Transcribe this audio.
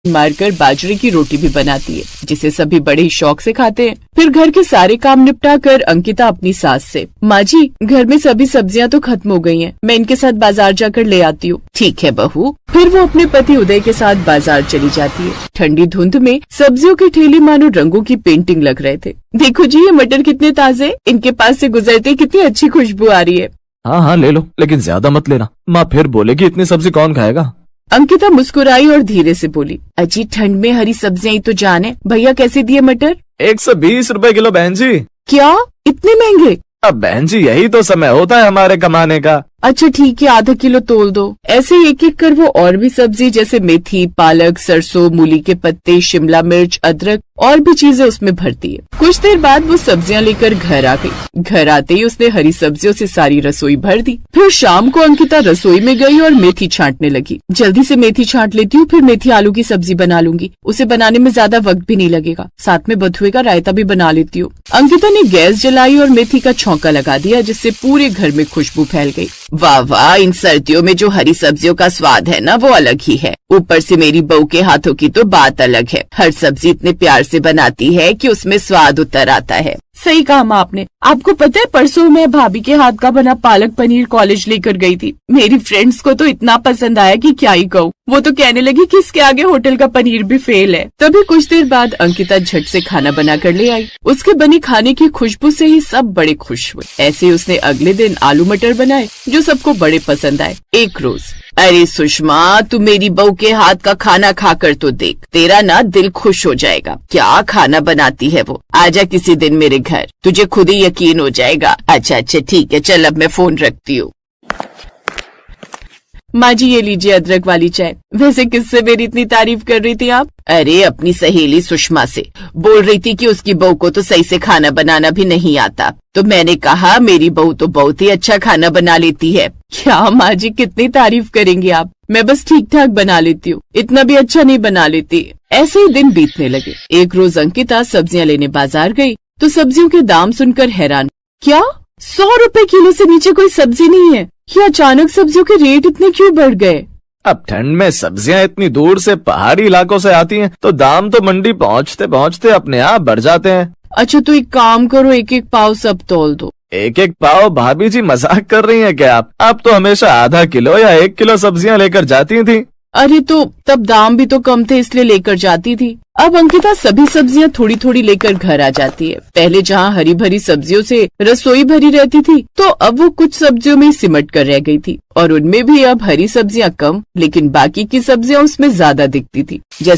मारकर बाजरे की रोटी भी बनाती है, जिसे सभी बड़े ही शौक से खाते हैं। फिर घर के सारे काम निपटा कर अंकिता अपनी सास से, माँ जी घर में सभी सब्जियां तो खत्म हो गई हैं, मैं इनके साथ बाजार जाकर ले आती हूँ। ठीक है बहू। फिर वो अपने पति उदय के साथ बाजार चली जाती है। ठंडी धुंध में सब्जियों के ठेले मानो रंगों की पेंटिंग लग रहे थे। देखो जी ये मटर कितने ताजे, इनके पास से गुजरते कितनी अच्छी खुशबू आ रही है। हाँ हाँ ले लो, लेकिन ज्यादा मत लेना, माँ फिर बोलेगी इतनी सब्जी कौन खाएगा। अंकिता मुस्कुराई और धीरे से बोली, अजी ठंड में हरी सब्जियां ही तो जान है। भैया कैसे दिए मटर? 120 रुपए किलो बहन जी। क्या इतने महंगे? अब बहन जी यही तो समय होता है हमारे कमाने का। अच्छा ठीक है, आधा किलो तोल दो। ऐसे एक एक कर वो और भी सब्जी जैसे मेथी, पालक, सरसों, मूली के पत्ते, शिमला मिर्च, अदरक और भी चीजें उसमें भरती है। कुछ देर बाद वो सब्जियां लेकर घर आ गई। घर आते ही उसने हरी सब्जियों से सारी रसोई भर दी। फिर शाम को अंकिता रसोई में गई और मेथी छांटने लगी। जल्दी से मेथी छांट लेती हूँ, फिर मेथी आलू की सब्जी बना लूंगी, उसे बनाने में ज्यादा वक्त भी नहीं लगेगा। साथ में बथुए का रायता भी बना लेती हूँ। अंकिता ने गैस जलाई और मेथी का छौंका लगा दिया, जिससे पूरे घर में खुशबू फैल गई। वाह वाह, इन सर्दियों में जो हरी सब्जियों का स्वाद है ना वो अलग ही है। ऊपर से मेरी बहू के हाथों की तो बात अलग है। हर सब्जी इतने प्यार से बनाती है कि उसमें स्वाद उतर आता है। सही कहा माँ आपने। आपको पता है परसों मैं भाभी के हाथ का बना पालक पनीर कॉलेज लेकर गई थी। मेरी फ्रेंड्स को तो इतना पसंद आया कि क्या ही कहूँ। वो तो कहने लगी कि इसके आगे होटल का पनीर भी फेल है। तभी कुछ देर बाद अंकिता झट से खाना बना कर ले आई। उसके बने खाने की खुशबू से ही सब बड़े खुश हुए। ऐसे ही उसने अगले दिन आलू मटर बनाए जो सबको बड़े पसंद आए। एक रोज, अरे सुषमा तू मेरी बहू के हाथ का खाना खाकर तो देख, तेरा ना दिल खुश हो जाएगा। क्या खाना बनाती है वो, आजा किसी दिन मेरे घर, तुझे खुद ही यकीन हो जाएगा। अच्छा ठीक है, चल अब मैं फोन रखती हूँ। माँ जी ये लीजिए अदरक वाली चाय। वैसे किससे मेरी इतनी तारीफ कर रही थी आप? अरे अपनी सहेली सुषमा से। बोल रही थी कि उसकी बहू को तो सही से खाना बनाना भी नहीं आता, तो मैंने कहा मेरी बहू तो बहुत ही अच्छा खाना बना लेती है। क्या माँ जी कितनी तारीफ करेंगी आप, मैं बस ठीक ठाक बना लेती हूँ, इतना भी अच्छा नहीं बना लेती। ऐसे ही दिन बीतने लगे। एक रोज अंकिता सब्जियां लेने बाजार गई तो सब्जियों के दाम सुनकर हैरान। क्या 100 रुपए किलो से नीचे कोई सब्जी नहीं है? ये अचानक सब्जियों के रेट इतने क्यों बढ़ गए? अब ठंड में सब्जियां इतनी दूर से पहाड़ी इलाकों से आती हैं, तो दाम तो मंडी पहुंचते पहुंचते अपने आप बढ़ जाते हैं। अच्छा तो एक काम करो, एक एक पाव सब तोल दो। एक एक पाव? भाभी जी मजाक कर रही हैं क्या आप तो हमेशा आधा किलो या 1 किलो सब्जियां लेकर जाती थी। अरे तो तब दाम भी तो कम थे इसलिए लेकर जाती थी। अब अंकिता सभी सब्जियां थोड़ी थोड़ी लेकर घर आ जाती है। पहले जहाँ हरी भरी सब्जियों से रसोई भरी रहती थी, तो अब वो कुछ सब्जियों में सिमट कर रह गई थी और उनमें भी अब हरी सब्जियां कम, लेकिन बाकी की सब्जियां उसमें ज्यादा दिखती थी। जैसे